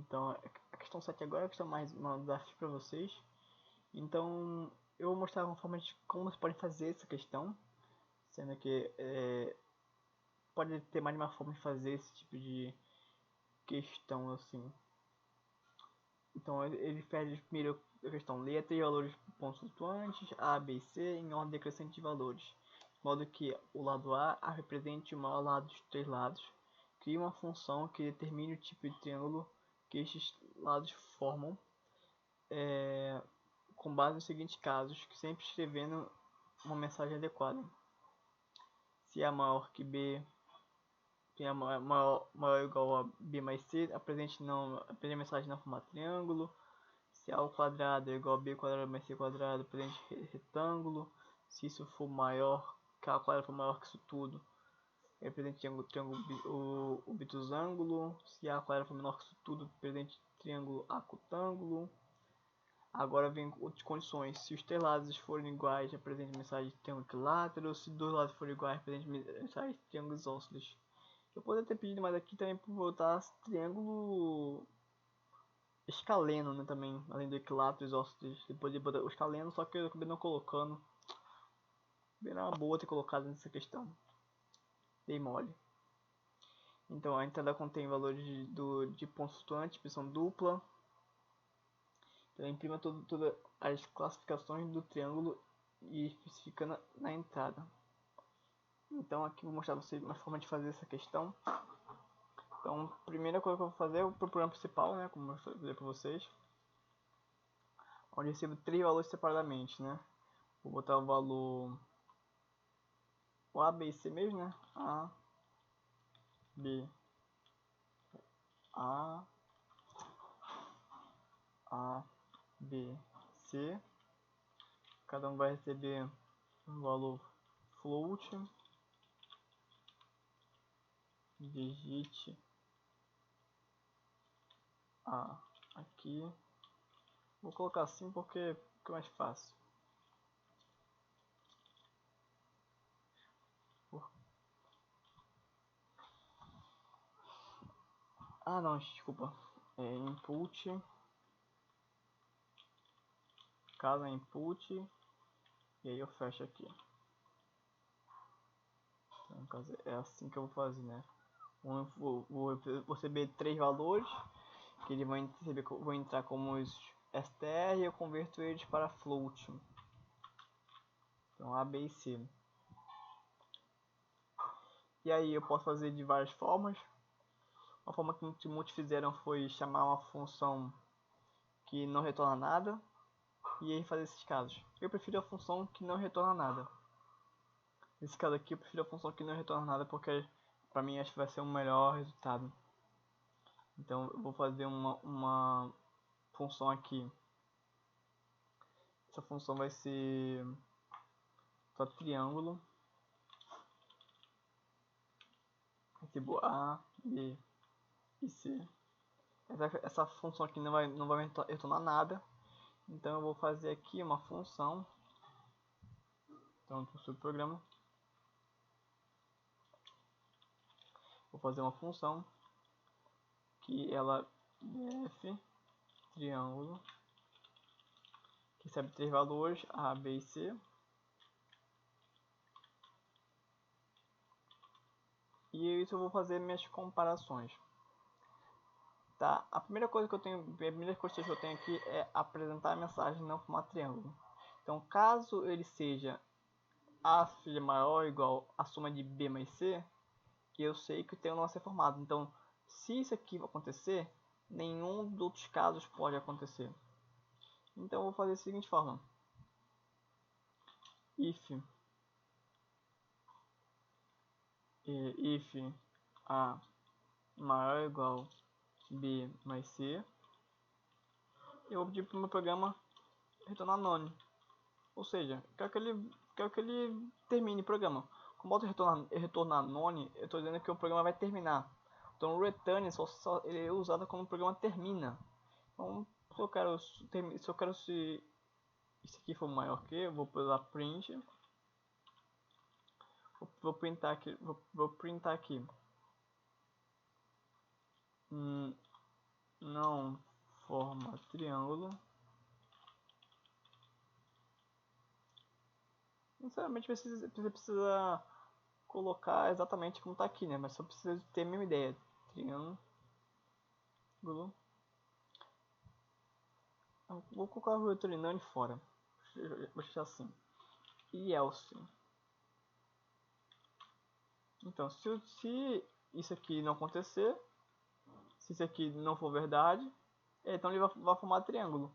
Então a questão 7 agora é a questão mais um desafio para vocês. Então eu vou mostrar uma forma de como você pode fazer essa questão, sendo que pode ter mais de uma forma de fazer esse tipo de questão assim. Então ele pede primeiro a questão: leia 3 valores pontos flutuantes A, B e C em ordem decrescente de valores, de modo que o lado A represente o maior lado dos 3 lados. Crie uma função que determine o tipo de triângulo que estes lados formam, com base nos seguintes casos, que sempre escrevendo uma mensagem adequada. Se A maior que B, se A maior ou igual a B mais C, apresente a mensagem no formato triângulo. Se A ao quadrado é igual a B quadrado mais C quadrado, apresente retângulo. Se isso for maior, que A ao quadrado for maior que isso tudo, represente triângulo obtusângulo. Se A ao quadrado for menor que isso tudo, represente triângulo acutângulo. Agora vem outras condições: se os três lados forem iguais, apresente mensagem de triângulo equilátero. Se dois lados forem iguais, apresente mensagem de triângulo isósceles. Eu poderia ter pedido mais aqui também por botar triângulo escaleno, né, também, além do equilátero isósceles. Depois de botar o escaleno, só que eu acabei não colocando. Bem uma boa ter colocado nessa questão. Dei mole. Então a entrada contém valores de pontos flutuantes, expressão dupla. Então imprima todas as classificações do triângulo e especifica na entrada. Então aqui vou mostrar para vocês uma forma de fazer essa questão. Então a primeira coisa que eu vou fazer é o programa principal, né, como eu falei para vocês, onde eu recebo 3 valores separadamente, né. Vou botar o valor o A, B e C mesmo, né, A, B, A, B, C. Cada um vai receber um valor float, digite A aqui. Vou colocar assim porque é mais fácil. Ah não, desculpa. Input. Cada input. E aí eu fecho aqui. Então, no caso, é assim que eu vou fazer, né? Vou receber 3 valores que ele vai receber, vou entrar como os str e eu converto eles para float. Então A, B e C. E aí eu posso fazer de várias formas. Uma forma que muitos fizeram foi chamar uma função que não retorna nada e aí fazer esses casos. Eu prefiro a função que não retorna nada. Nesse caso aqui eu prefiro a função que não retorna nada porque para mim acho que vai ser o melhor resultado. Então eu vou fazer uma função aqui. Essa função vai ser só triângulo. Recebo A, B e C. Essa função aqui não vai retornar nada. Então eu vou fazer aqui uma função. Então eu o programa. Vou fazer uma função que ela df triângulo que recebe 3 valores A, B e C. E isso eu vou fazer minhas comparações. Tá, a primeira coisa que eu tenho aqui é apresentar a mensagem não formato triângulo. Então, caso ele seja A seja maior ou igual a soma de B mais C, eu sei que o triângulo vai ser formado. Então, se isso aqui vai acontecer, nenhum dos outros casos pode acontecer. Então, eu vou fazer da seguinte forma: if A maior ou igual B mais C, eu vou pedir para o meu programa retornar none. Ou seja, quero que ele termine o programa. Como eu retornar none, eu estou dizendo que o programa vai terminar. Então o return ele é usado quando o programa termina. Então se eu quero se isso aqui for maior que, eu vou usar print. Vou printar aqui. não forma triângulo. Sinceramente você precisa colocar exatamente como está aqui, né? Mas só precisa ter a mesma ideia. Triângulo. Vou colocar o veterinário fora. Vou deixar assim. E else. Então, se isso aqui não acontecer, se isso aqui não for verdade, então ele vai formar triângulo.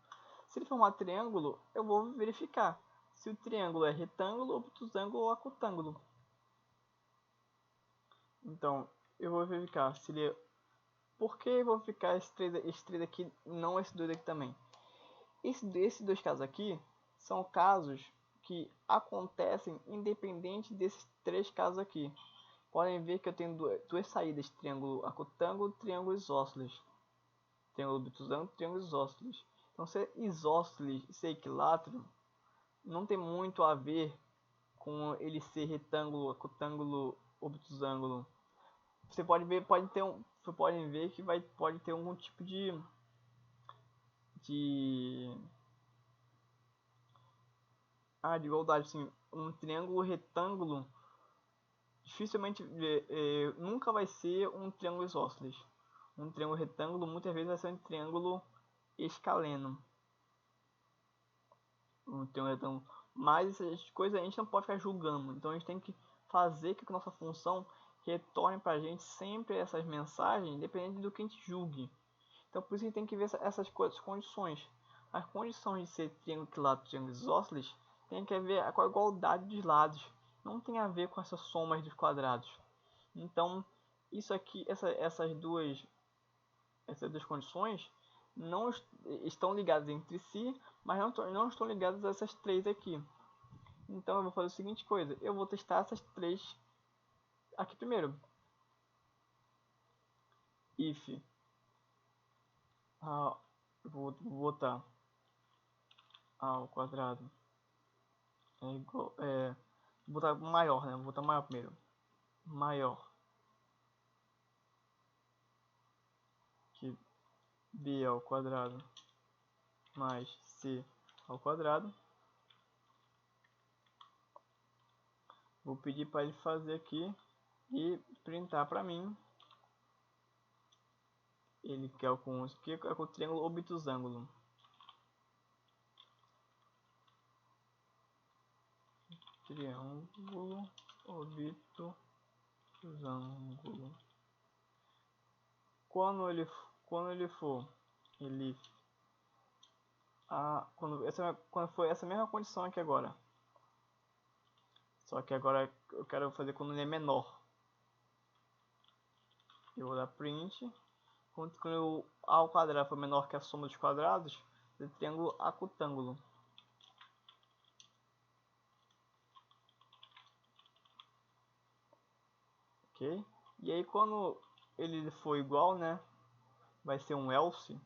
Se ele formar triângulo, eu vou verificar se o triângulo é retângulo, obtusângulo ou acutângulo. Então, eu vou verificar se ele é... Por que eu vou ficar esse 3 aqui, não esse 2 aqui também? Esses dois casos aqui são casos que acontecem independente desses 3 casos aqui. Podem ver que eu tenho duas saídas, triângulo acutângulo, triângulo isósceles. Triângulo obtusângulo, triângulo isósceles. Então, se é isósceles e ser equilátero, não tem muito a ver com ele ser retângulo, acutângulo, obtusângulo. Você pode ver, você pode ver que pode ter algum tipo de igualdade, assim, um triângulo retângulo dificilmente nunca vai ser um triângulo isósceles. Um triângulo retângulo muitas vezes vai ser um triângulo escaleno. Um triângulo retângulo. Mas essas coisas a gente não pode ficar julgando. Então a gente tem que fazer que a nossa função retorne para a gente sempre essas mensagens, independente do que a gente julgue. Então por isso a gente tem que ver essas condições. As condições de ser triângulo equilátero e triângulo isósceles tem que ver com a igualdade dos lados. Não tem a ver com essas somas dos quadrados. Então, isso aqui, essas duas condições não estão ligadas entre si, mas não estão ligadas a essas 3 aqui. Então, eu vou fazer a seguinte coisa: eu vou testar essas 3 aqui primeiro. If vou botar a ao quadrado é igual, vou botar maior, né? Vou botar maior primeiro. Maior que b ao quadrado mais c ao quadrado. Vou pedir para ele fazer aqui e printar para mim. Ele quer com isso aqui, é com o triângulo obtusângulo. Triângulo obtusângulo. Quando ele for quando for essa mesma condição aqui agora. Só que agora eu quero fazer quando ele é menor. Eu vou dar print. Quando o a ao quadrado for menor que a soma dos quadrados, do triângulo acutângulo. Ok? E aí quando ele for igual, né? Vai ser um else.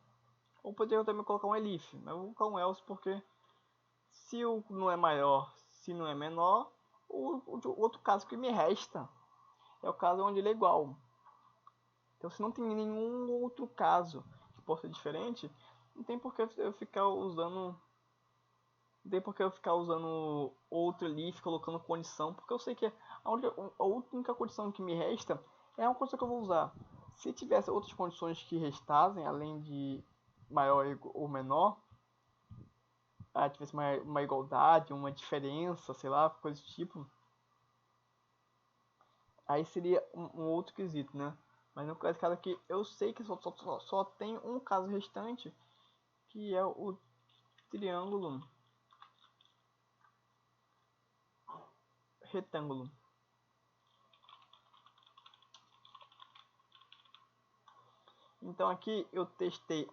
Ou poderia também colocar um elif. Mas eu vou colocar um else porque se o não é maior, se não é menor, o outro caso que me resta é o caso onde ele é igual. Então se não tem nenhum outro caso que possa ser diferente, não tem por que eu ficar usando outro elif, colocando condição, porque eu sei que a única condição que me resta é uma condição que eu vou usar. Se tivesse outras condições que restassem, além de maior ou menor, tivesse uma igualdade, uma diferença, sei lá, coisa do tipo, aí seria um outro quesito, né? Mas no caso aqui, eu sei que só tem um caso restante, que é o triângulo retângulo. Então aqui eu testei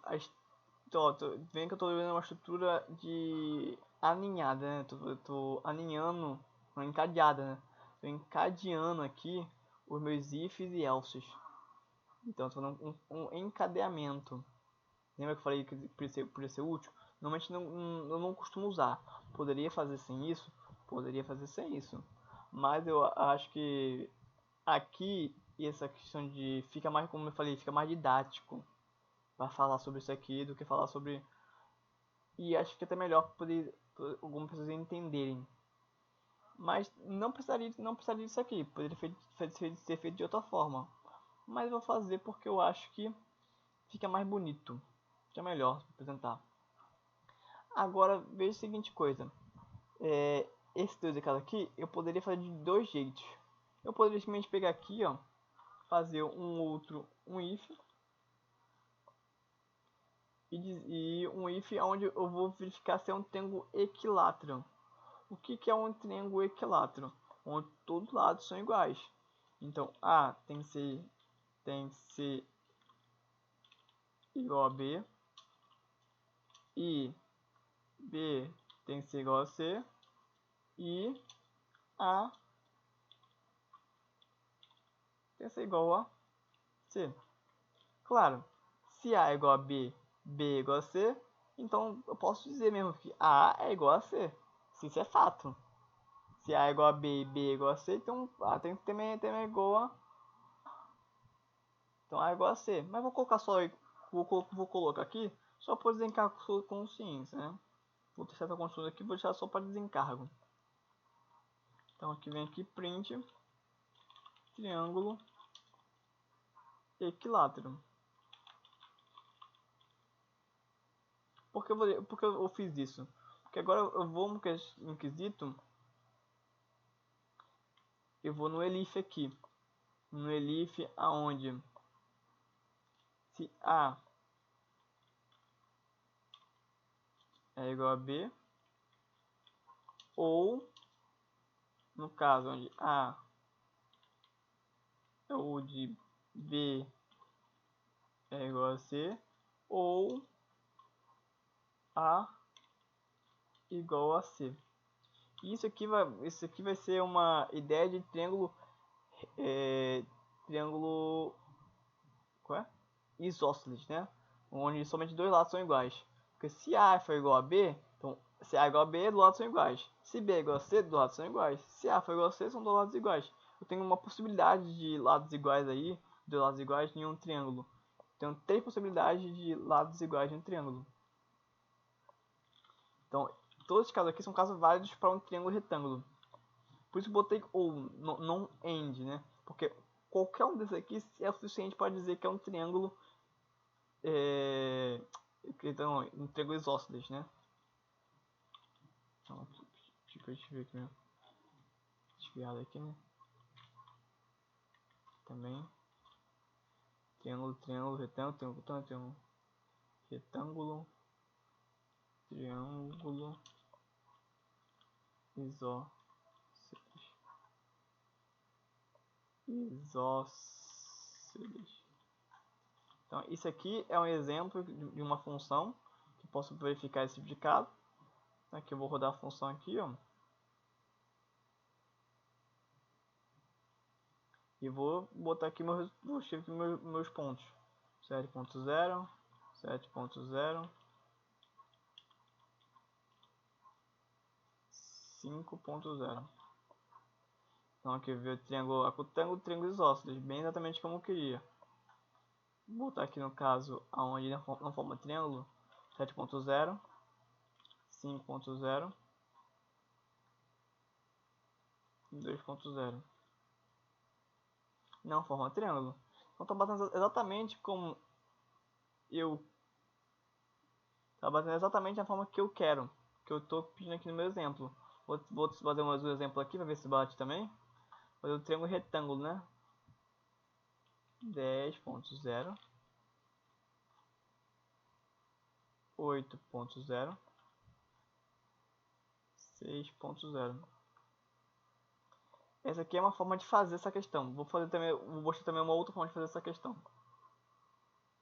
vendo que eu estou vendo uma estrutura de aninhada, né? Tô aninhando, não encadeada, né? Tô encadeando aqui os meus ifs e elses. Então estou fazendo um encadeamento. Lembra que eu falei que poderia ser útil? Normalmente eu não costumo usar. Poderia fazer sem isso? Poderia fazer sem isso. Mas eu acho que aqui essa questão de fica mais, como eu falei, fica mais didático. para falar sobre isso aqui do que falar sobre... E acho que é até melhor para algumas pessoas entenderem. Mas não precisaria disso aqui, poderia ser feito de outra forma. Mas vou fazer porque eu acho que fica mais bonito, fica melhor apresentar. Agora veja a seguinte coisa, esse 2 de cada aqui eu poderia fazer de dois jeitos. Eu poderia simplesmente pegar aqui, ó, fazer um if e um if onde eu vou verificar se é um triângulo equilátero. O que é um triângulo equilátero? Onde todos os lados são iguais. Então A tem que ser igual a B, e B tem que ser igual a C, e A tem que ser igual a C. Claro, se A é igual a B, B é igual a C, então eu posso dizer mesmo que A é igual a C. Isso é fato. Se A é igual a B e B é igual a C, então A tem que também é igual a... Então A é igual a C. Mas vou colocar só... Vou colocar aqui só por desencargo com consciência, né? Vou deixar essa construção aqui, vou deixar só para desencargo. Então aqui vem aqui print triângulo equilátero. Por que eu fiz isso? Porque agora eu vou no quesito, eu vou no elif aqui. No elif aonde se A é igual a B, ou no caso onde A é o de B é igual a C, ou A igual a C. Isso aqui vai ser uma ideia de triângulo qual é? Isósceles, né? Onde somente dois lados são iguais. Porque se A for igual a B, então se A é igual a B, dois lados são iguais. Se B é igual a C, dois lados são iguais. Se A for igual a C, são dois lados iguais. Eu tenho uma possibilidade de lados iguais aí, dois lados iguais em um triângulo. Tenho três possibilidades de lados iguais em um triângulo. Então, todos os casos aqui são casos válidos para um triângulo retângulo. Por isso botei ou, não end, né? Porque qualquer um desses aqui é o suficiente para dizer que é um triângulo então, um triângulo isósceles, né? Então, deixa eu ver aqui, né? Desviado aqui, né? Também triângulo, retângulo, retângulo, triângulo isósceles. Então, isso aqui é um exemplo de uma função que posso verificar esse tipo de caso. Aqui eu vou rodar a função aqui, ó. E vou botar aqui meus pontos. 7.0, 7.0, 5.0. Então aqui veio o triângulo isósceles, bem exatamente como eu queria. Vou botar aqui no caso aonde não forma triângulo, 7.0, 5.0 e 2.0. Não forma triângulo. Então tá batendo exatamente como eu... Tá batendo exatamente da forma que eu quero, que eu tô pedindo aqui no meu exemplo. Vou fazer mais um exemplo aqui para ver se bate também. Fazer o triângulo retângulo, né? 10.0, 8.0, 6.0. Essa aqui é uma forma de fazer essa questão. Vou mostrar também uma outra forma de fazer essa questão.